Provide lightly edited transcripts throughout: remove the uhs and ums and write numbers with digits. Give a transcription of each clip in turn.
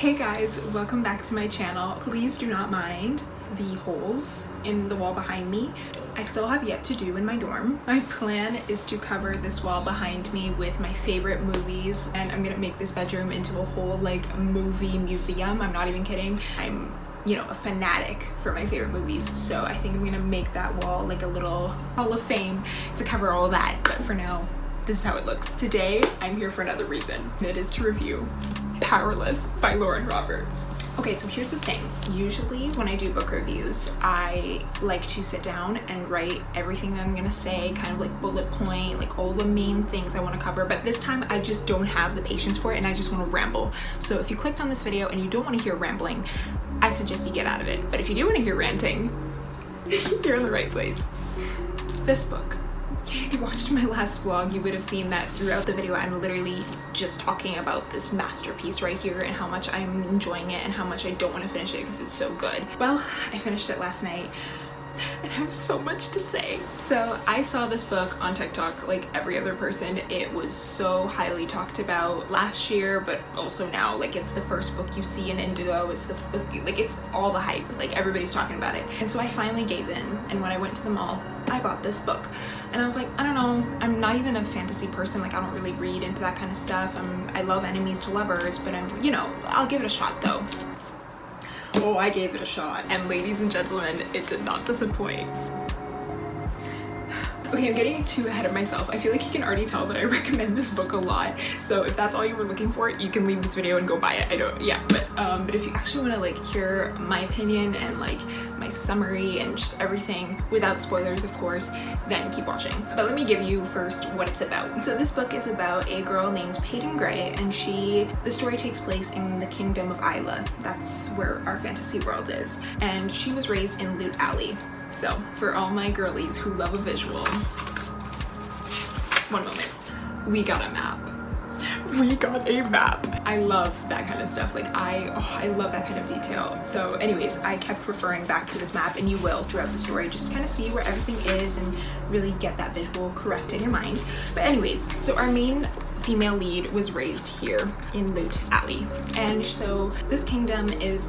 Hey guys, welcome back to my channel. Please do not mind the holes in the wall behind me. I still have yet to do in my dorm. My plan is to cover this wall behind me with my favorite movies, and I'm gonna make this bedroom into a whole like movie museum. I'm not even kidding. I'm, you know, a fanatic for my favorite movies, so I think I'm gonna make that wall like a little hall of fame to cover all of that. But for now, this is how it looks. Today, I'm here for another reason. It is to review Powerless by Lauren Roberts. Okay, so here's the thing. Usually when I do book reviews, I like to sit down and write everything that I'm gonna say, kind of like bullet point, like all the main things I want to cover. But this time I just don't have the patience for it and I just want to ramble. So if you clicked on this video and you don't want to hear rambling, I suggest you get out of it. But if you do want to hear ranting, you're in the right place. This book. If you watched my last vlog, you would have seen that throughout the video I'm literally just talking about this masterpiece right here and how much I'm enjoying it and how much I don't want to finish it because it's so good. Well, I finished it last night and I have so much to say. So I saw this book on TikTok like every other person. It was so highly talked about last year, but also now. Like, it's the first book you see in Indigo. It's it's all the hype. Like, everybody's talking about it. And so I finally gave in, and when I went to the mall, I bought this book. And I was like, I don't know, I'm not even a fantasy person. Like, I don't really read into that kind of stuff. I love enemies to lovers, but you know, I'll give it a shot though. Oh, I gave it a shot. And ladies and gentlemen, it did not disappoint. Okay, I'm getting too ahead of myself. I feel like you can already tell that I recommend this book a lot. So if that's all you were looking for, you can leave this video and go buy it. I don't, yeah, but if you actually want to like hear my opinion and like my summary and just everything without spoilers, of course, then keep watching. But let me give you first what it's about. So this book is about a girl named Peyton Gray, and the story takes place in the kingdom of Isla. That's where our fantasy world is. And she was raised in Loot Alley. So for all my girlies who love a visual, one moment, we got a map. We got a map. I love that kind of stuff. Like, I love that kind of detail. So anyways, I kept referring back to this map, and you will throughout the story, just to kind of see where everything is and really get that visual correct in your mind. But anyways, so our main female lead was raised here in Loot Alley, and so this kingdom is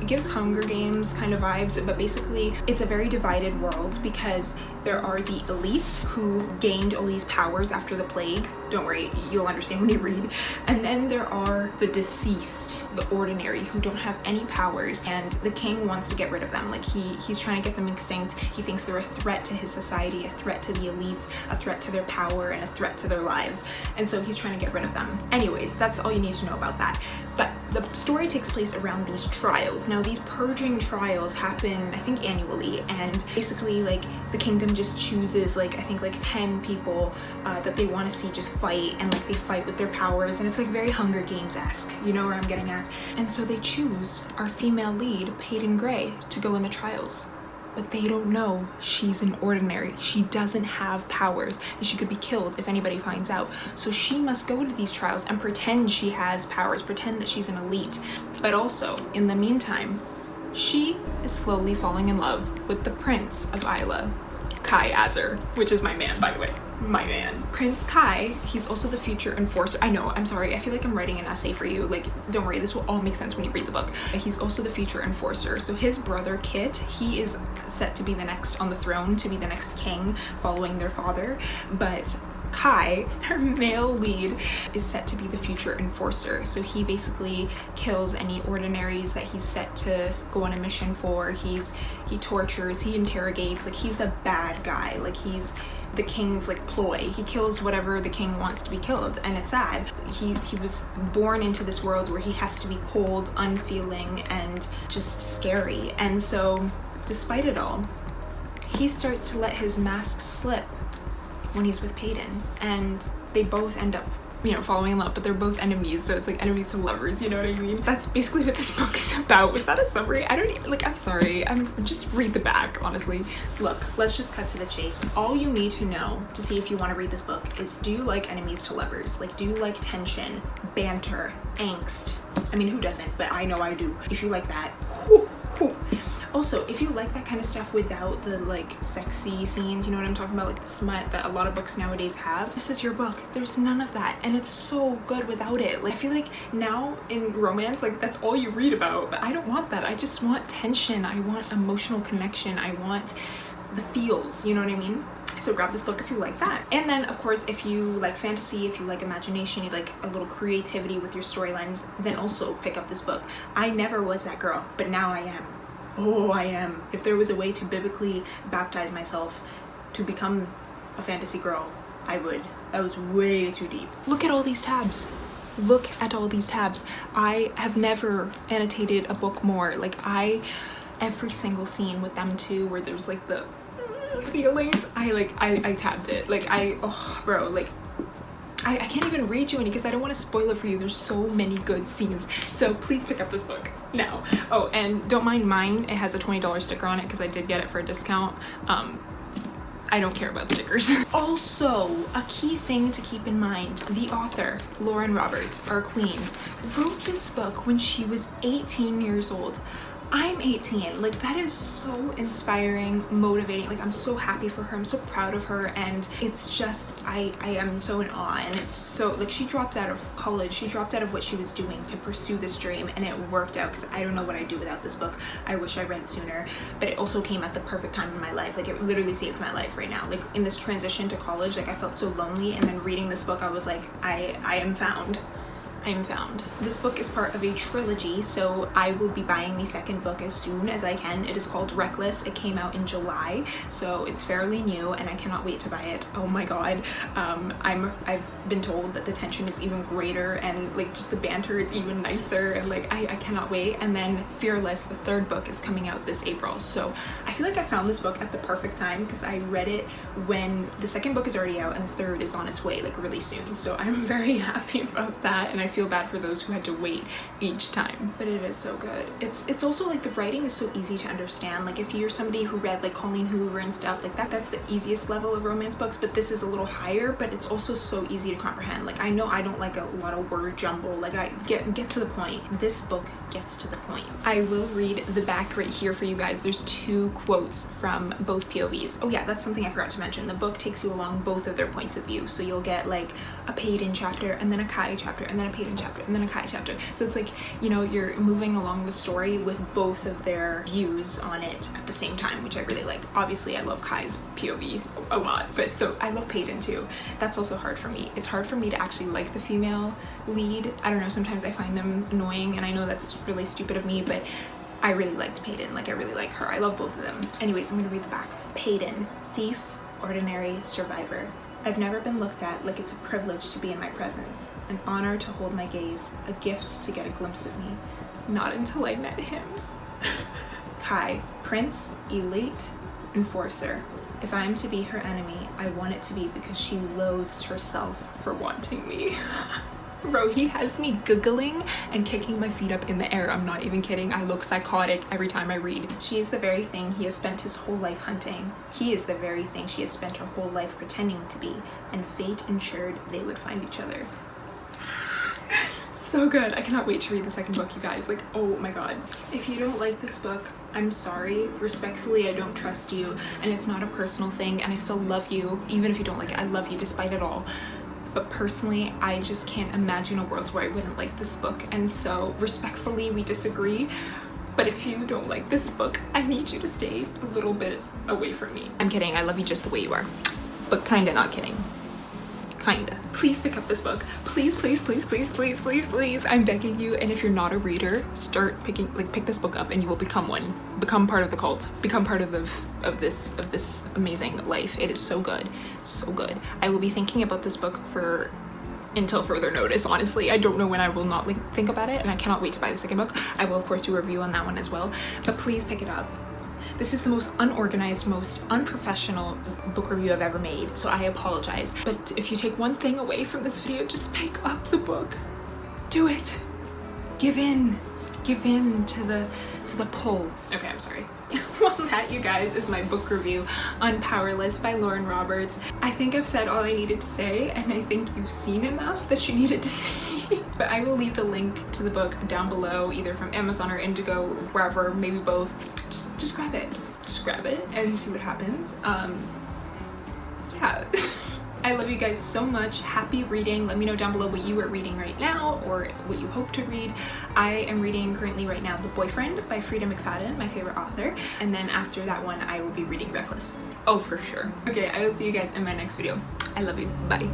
gives Hunger Games kind of vibes, but basically it's a very divided world because there are the elites who gained all these powers after the plague. Don't worry, you'll understand when you read. And then there are the deceased, the ordinary, who don't have any powers, and the king wants to get rid of them. Like, he's trying to get them extinct. He thinks they're a threat to his society, a threat to the elites, a threat to their power, and a threat to their lives. And so he's trying to get rid of them. Anyways, that's all you need to know about that. But the story takes place around these trials. Now, these purging trials happen, I think, annually, and basically like the kingdom just chooses I think 10 people that they want to see just fight, and like they fight with their powers, and it's like very Hunger Games-esque, you know where I'm getting at. And so they choose our female lead, Peyton Gray, to go in the trials. But they don't know she's an ordinary. She doesn't have powers, and she could be killed if anybody finds out. So she must go to these trials and pretend she has powers, pretend that she's an elite. But also, in the meantime, she is slowly falling in love with the prince of Isla, Kai Azar, which is my man, by the way. My man. Prince Kai, he's also the future enforcer. I know, I'm sorry, I feel like I'm writing an essay for you. Like, don't worry, this will all make sense when you read the book. He's also the future enforcer. So his brother Kit, he is set to be the next on the throne, to be the next king following their father. But Kai, her male lead, is set to be the future enforcer. So he basically kills any ordinaries that he's set to go on a mission for. He tortures, he interrogates, like he's the bad guy. Like, he's the king's like ploy. He kills whatever the king wants to be killed, and it's sad. He was born into this world where he has to be cold, unfeeling, and just scary. And so despite it all, he starts to let his mask slip when he's with Peyton, and they both end up, you know, falling in love, but they're both enemies, so it's like enemies to lovers, you know what I mean? That's basically what this book is about. Was that a summary? I don't even, like, I'm sorry, just read the back, honestly. Look, let's just cut to the chase. All you need to know to see if you want to read this book is, do you like enemies to lovers? Like, do you like tension, banter, angst? I mean, who doesn't? But I know I do. If you like that, whew, whew. Also, if you like that kind of stuff without the like sexy scenes, you know what I'm talking about, like the smut that a lot of books nowadays have, this is your book. There's none of that, and it's so good without it. Like, I feel like now in romance, like that's all you read about, but I don't want that. I just want tension. I want emotional connection. I want the feels, you know what I mean? So grab this book if you like that. And then of course, if you like fantasy, if you like imagination, you like a little creativity with your storylines, then also pick up this book. I never was that girl, but now I am. Oh, I am. If there was a way to biblically baptize myself to become a fantasy girl, I would. That was way too deep. Look at all these tabs. Look at all these tabs. I have never annotated a book more. Like every single scene with them two where there's like the feelings, I tabbed it. Like oh bro, like I can't even read you any because I don't want to spoil it for you. There's so many good scenes. So please pick up this book now. Oh, and don't mind mine. It has a $20 sticker on it because I did get it for a discount. I don't care about stickers. Also, a key thing to keep in mind, the author, Lauren Roberts, our queen, wrote this book when she was 18 years old. I'm 18. Like, that is so inspiring, motivating. Like, I'm so happy for her. I'm so proud of her. And it's just, I am so in awe. And it's so, like, she dropped out of college. She dropped out of what she was doing to pursue this dream. And it worked out because I don't know what I'd do without this book. I wish I read it sooner. But it also came at the perfect time in my life. Like, it literally saved my life right now. Like, in this transition to college, like, I felt so lonely. And then reading this book, I was like, I am found. I am found. This book is part of a trilogy, so I will be buying the second book as soon as I can. It is called Reckless. It came out in July, so it's fairly new and I cannot wait to buy it. Oh my god. I've been told that the tension is even greater and like just the banter is even nicer, and like I cannot wait. And then Fearless, the third book, is coming out this April. So I feel like I found this book at the perfect time because I read it when the second book is already out and the third is on its way like really soon. So I'm very happy about that, and I feel bad for those who had to wait each time, but it is so good. It's also like the writing is so easy to understand. Like if you're somebody who read like Colleen Hoover and stuff like that, that's the easiest level of romance books, but this is a little higher, but it's also so easy to comprehend. Like I know I don't like a lot of word jumble. Like I get to the point. This book gets to the point. I will read the back right here for you guys. There's 2 quotes from both POVs. Oh yeah, that's something I forgot to mention. The book takes you along both of their points of view, so you'll get like a Peyton chapter and then a Kai chapter and then a Peyton chapter and then a Kai chapter. So it's like, you know, you're moving along the story with both of their views on it at the same time, which I really like. Obviously I love Kai's POV a lot, but so I love Peyton too. That's also hard for me. It's hard for me to actually like the female lead. I don't know, sometimes I find them annoying, and I know that's really stupid of me, but I really liked Peyton. Like I really like her. I love both of them. Anyways, I'm gonna read the back. Peyton, thief, ordinary, survivor. I've never been looked at like it's a privilege to be in my presence, an honor to hold my gaze, a gift to get a glimpse of me. Not until I met him. Kai, prince, elite, enforcer. If I am to be her enemy, I want it to be because she loathes herself for wanting me. Bro, he has me giggling and kicking my feet up in the air. I'm not even kidding. I look psychotic every time I read. She is the very thing he has spent his whole life hunting. He is the very thing she has spent her whole life pretending to be, and fate ensured they would find each other. So good. I cannot wait to read the second book, you guys. Like, oh my god. If you don't like this book, I'm sorry. Respectfully, I don't trust you, and it's not a personal thing, and I still love you. Even if you don't like it, I love you despite it all. But personally, I just can't imagine a world where I wouldn't like this book, and so respectfully we disagree. But if you don't like this book, I need you to stay a little bit away from me. I'm kidding, I love you just the way you are, but kinda not kidding. Kinda. Please pick up this book. Please, please, please, please, please, please, please. I'm begging you. And if you're not a reader, start picking, like, pick this book up and you will become one. Become part of the cult. Become part of this amazing life. It is so good. So good. I will be thinking about this book for until further notice, honestly. I don't know when I will not like think about it, and I cannot wait to buy the second book. I will of course do a review on that one as well, but please pick it up. This is the most unorganized, most unprofessional book review I've ever made, so I apologize. But if you take one thing away from this video, just pick up the book. Do it. Give in. give in to the pull. Okay, I'm sorry. Well, that, you guys, is my book review on Powerless by Lauren Roberts. I think I've said all I needed to say, and I think you've seen enough that you needed to see. But I will leave the link to the book down below, either from Amazon or Indigo, wherever, maybe both. Just grab it. Just grab it and see what happens. Yeah. I love you guys so much. Happy reading. Let me know down below what you are reading right now or what you hope to read. I am reading currently right now The Boyfriend by Frida McFadden, my favorite author. And then after that one, I will be reading Reckless. Oh, for sure. Okay, I will see you guys in my next video. I love you. Bye.